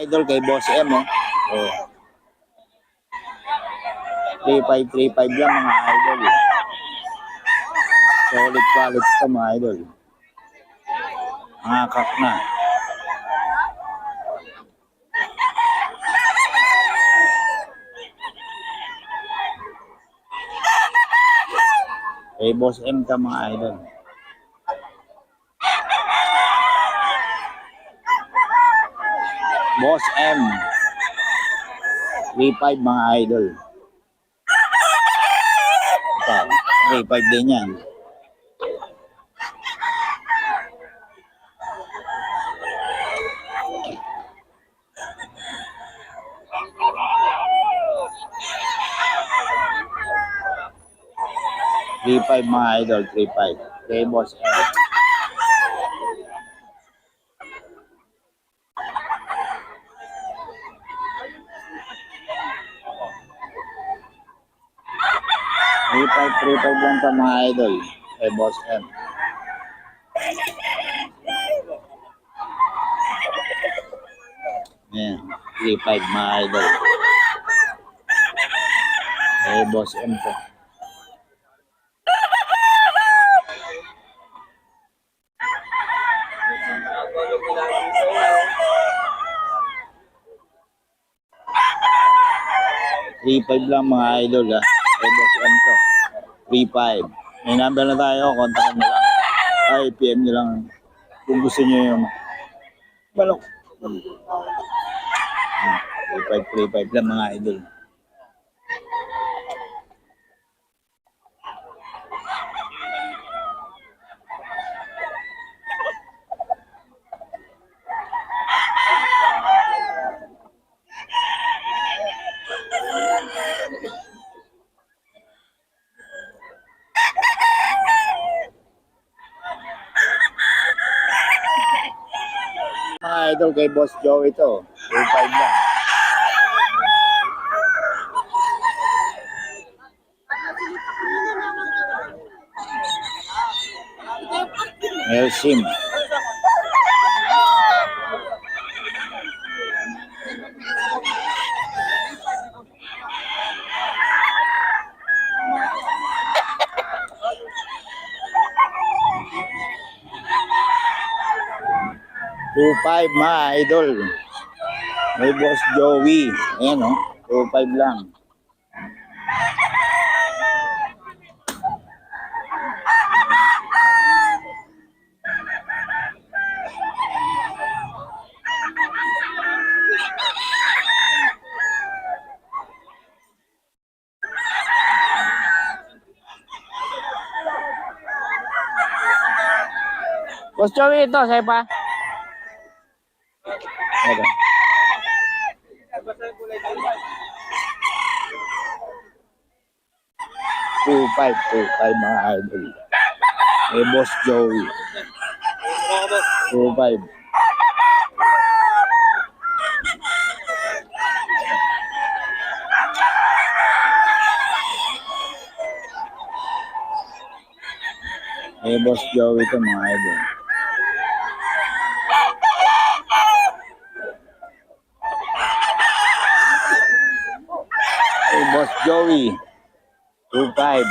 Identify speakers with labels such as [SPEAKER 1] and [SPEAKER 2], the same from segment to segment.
[SPEAKER 1] Idol kay Boss M, oh. Oh. 3.5 lang mga idol. Solid quality ito mga idol. Mga kak na. Kay Boss M ka mga idol. Boss M. 3.5 mga idol. Ito, 3.5 din yan. $3.5 mga idol, 3.5. Kay Boss M. $3.5 lang sa mga idol. Kay Boss M. Ayan, 3.5 mga idol. Kay Boss M po. $3.5 lang mga idol ha. Kay Boss M to. 3.5. May number na tayo. Kontakin nyo lang. Ay, PM nyo lang. Kung gusto nyo yung balok. 3.5 lang mga idol. Mga idol kay Boss Joe ito. 2.5 lang. Elsim. $2.5 mga idol. May Boss Joey. Ayan o. 2.5 lang. Boss Joey ito. Sa'yo pa. Okay. $2.5 mga idol. May Boss Joey. 2.5. May Boss Joey ito mga idol. May Boss Joey. 2.5.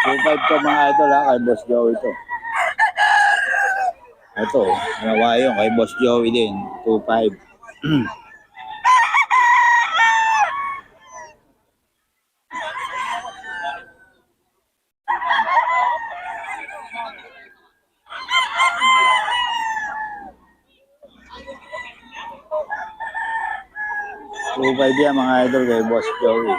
[SPEAKER 1] $2.5 to mga idol ha, kay Boss Joey ito. Ito, nawa yun, kay Boss Joey din. 2.5. $2.5 yan mga idol kay Boss Joey.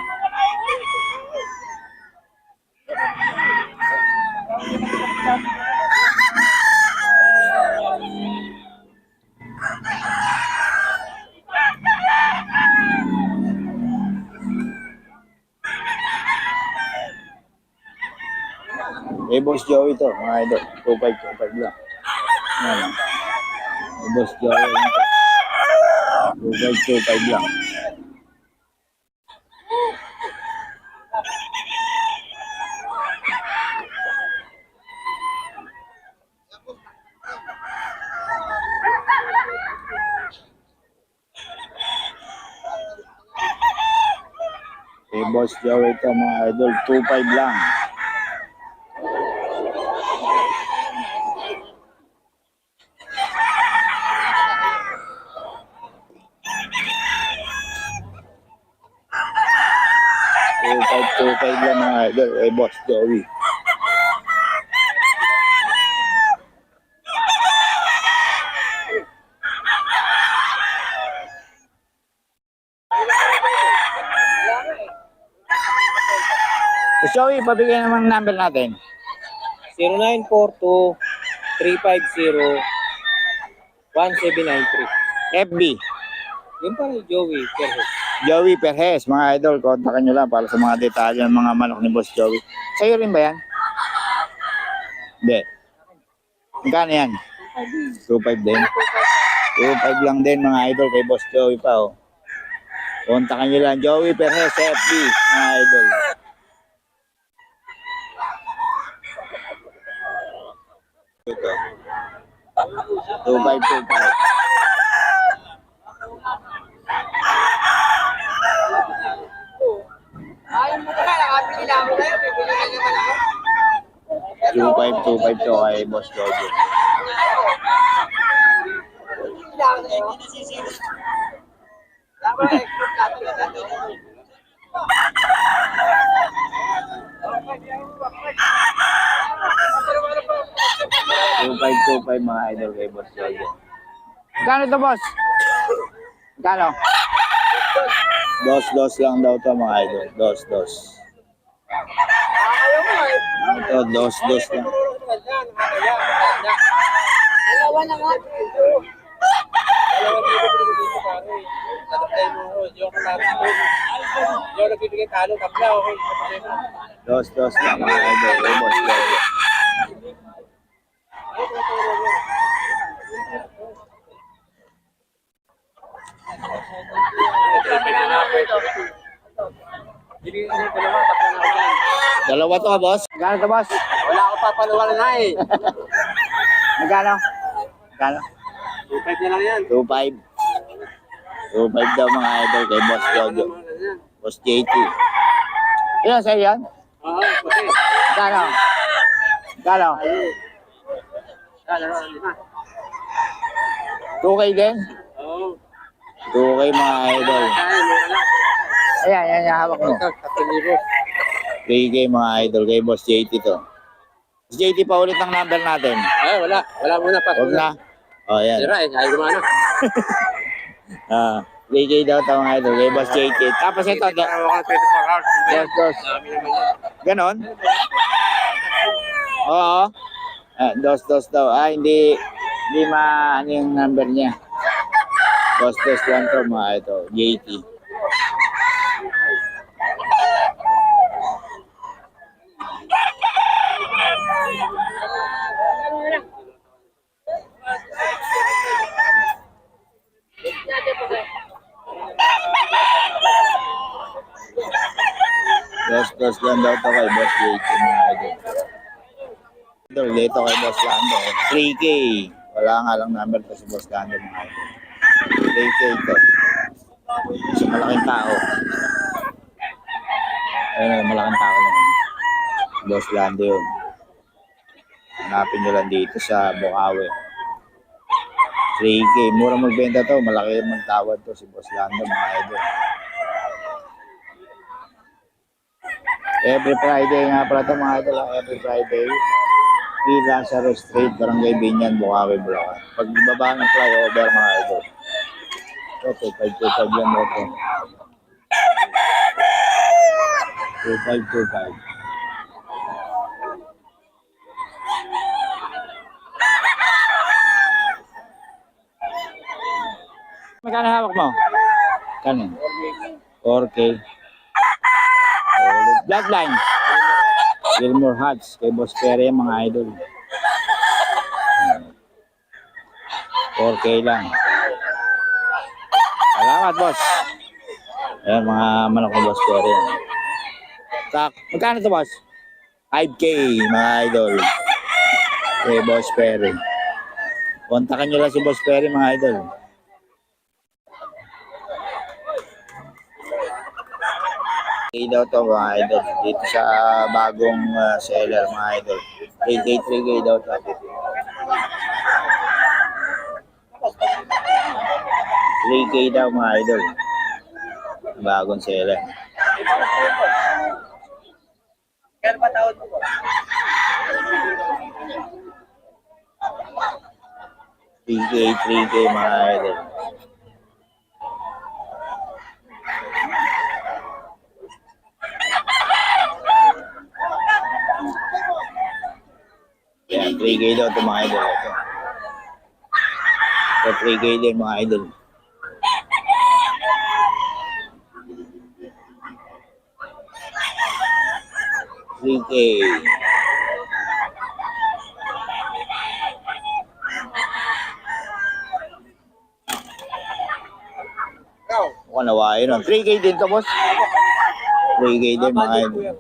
[SPEAKER 1] Kay Boss Joey to, mga idol. 2525 lang. Yan. Kay Boss Joey lang to. 2525 lang. Kay Boss Joey to, mga idol. 25 lang. Two five lang mga idol. Kay Boss Joey. Boss Joey, pabigyan naman ng number natin.
[SPEAKER 2] 0942-350-1793.
[SPEAKER 1] FB.
[SPEAKER 2] Yun pa rin, Joey Perez.
[SPEAKER 1] Joey Perez, mga idol. Kontakan nyo lang para sa mga detalye ng mga manok ni Boss Joey. Sa'yo rin ba yan? Hindi. Magkano yan? 2.5 din. 2.5 lang din mga idol kay Boss Joey pa. Oh. Kontakan nyo lang. Joey Perez, FB, mga idol. Ito. 2.525.
[SPEAKER 2] Ayaw mo ka, nakapili na ako tayo. Bibili ka naman ako.
[SPEAKER 1] 2525 to kay Boss Joey.
[SPEAKER 2] Kailangan na yun. Dapat i-group natin na natin.
[SPEAKER 1] 2525 mga idol kay Boss Joey. Magkano to, boss? Magkano? Dos lang daw to mga idol. Dos.
[SPEAKER 2] Ayaw mo eh.
[SPEAKER 1] Ito, dos lang.
[SPEAKER 2] Dalawa na nga. Dalawa bibigay ko pare. Tatay mo ko, joke lang. Joke nagbibigay talo, tapla okay.
[SPEAKER 1] Dos lang mga idol kay Boss Joey. Dalawa to, boss? Magkano to, boss?
[SPEAKER 2] Wala ako papaluwal na eh.
[SPEAKER 1] Magkano? Magkano?
[SPEAKER 2] 2.5 na lang yan.
[SPEAKER 1] 2.5. 2.5 daw mga idol kay Boss Jojo. Boss JT. Ilan sa'yo yan?
[SPEAKER 2] Oo, puti.
[SPEAKER 1] Magkano? Magkano?
[SPEAKER 2] Dalawa, 5.
[SPEAKER 1] 2K din?
[SPEAKER 2] Oo.
[SPEAKER 1] 2K mga idol. Ayan, hawak mo. 3K mga idol kay Boss JT to. Boss JT, pa ulit ang number natin.
[SPEAKER 2] Ay, wala. Wala muna pa.
[SPEAKER 1] Huwag na. O, yan.
[SPEAKER 2] Sira eh, ayaw gumana.
[SPEAKER 1] 3K daw to mga idol kay Boss JT. Tapos ito,
[SPEAKER 2] Ako 24 hours.
[SPEAKER 1] dos.
[SPEAKER 2] Dami naman yan.
[SPEAKER 1] Ganon? Oo. Dos daw. Hindi ano yung number niya. Dos lang to mga ito. JT. Dos lang daw to kay Boss JT mga idol. Dito kay Boss Lando. 3K. Wala nga lang number to si Boss Lando mga idol. 3K to. Sa malaking tao. Ayun, malaking tao lang. Boss Lando yun. Hanapin nyo lang dito sa Bukawi. 3K. Mura magbenta to. Malaki magtawad to si Boss Lando mga idol. Every Friday nga pala ito mga idol. Every Friday. P. Lazaro Street, Barangay Binyan, Bukawi, Bulacan. Pag baba ng flyover mga idol. Ito, 2525 yan mo ito. 2525. Magkano hawak mo? Kanin? 4K. Bloodline. Gilmore Hats kay Boss Perry yan, mga idol. 4K lang. Salamat, boss. Ayan, mga manok ng Boss Perry. Magkano to, boss? 5K, mga idol. Kay Boss Perry. Kontakan nyo lang si Boss Perry, mga idol. Okay daw to, mga idol. Dito sa bagong seller, mga idol. 3K daw to. 3K daw, mga idol. Bagong seller.
[SPEAKER 2] Kaya ba tawad mo po?
[SPEAKER 1] 3K, mga idol. Yan, 3K daw ito, mga idol. Ito 3K din, mga idol. $3K.
[SPEAKER 2] Ikaw?
[SPEAKER 1] Mukhang nawain nun. 3K din to, boss. 3K din, mga idol.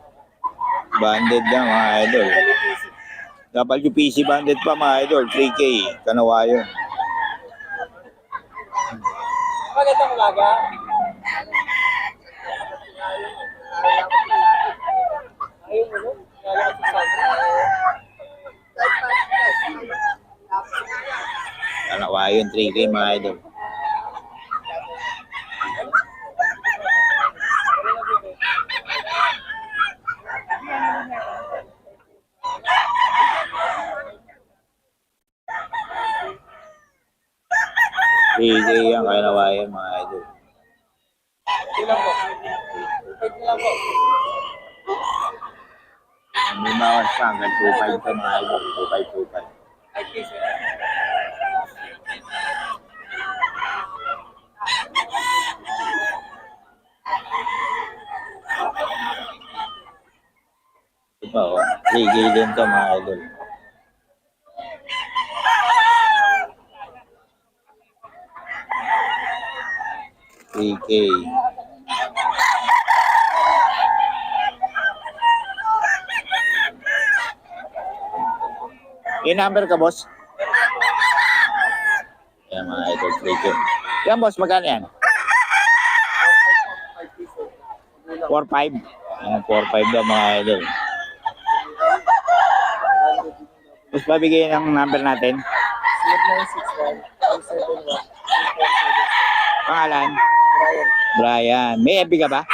[SPEAKER 1] Banded lang, mga idol. WPC banded pa, mga idol. 3K. Kanawayon.
[SPEAKER 2] Magandang umaga. Ayun mo, no? Lalakad sa
[SPEAKER 1] Kanawayon, 3K, mga idol. Bigay yan, kanawayon, mga idol.
[SPEAKER 2] Ilang po? Ilang po?
[SPEAKER 1] May bawas pa, hanggang 2.5 ka, mga idol. 2.5.
[SPEAKER 2] Ay, please.
[SPEAKER 1] Ito pa, oh. 3K din to, mga idol. $3K. Yung number ka, boss? Yan, mga idol, 3K. Yan, boss, magkano yan? 4.5. Yan, 4.5 daw, mga idol. Boss, babigay ng number natin.
[SPEAKER 2] 0961-271-2477.
[SPEAKER 1] Pangalan?
[SPEAKER 2] Brian.
[SPEAKER 1] Brian. May FB ka ba?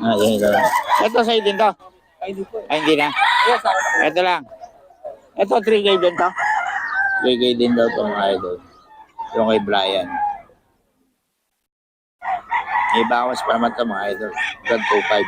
[SPEAKER 1] Yan, ito. Ito sa'yo din to.
[SPEAKER 2] Ay, hindi po.
[SPEAKER 1] Ay, hindi na.
[SPEAKER 2] Yes, ako.
[SPEAKER 1] Ito lang. Ito, 3K din to. 3K din daw to, mga idol. Yung kay Brian. May bawas pa naman to, mga idol. Hanggang 2.5.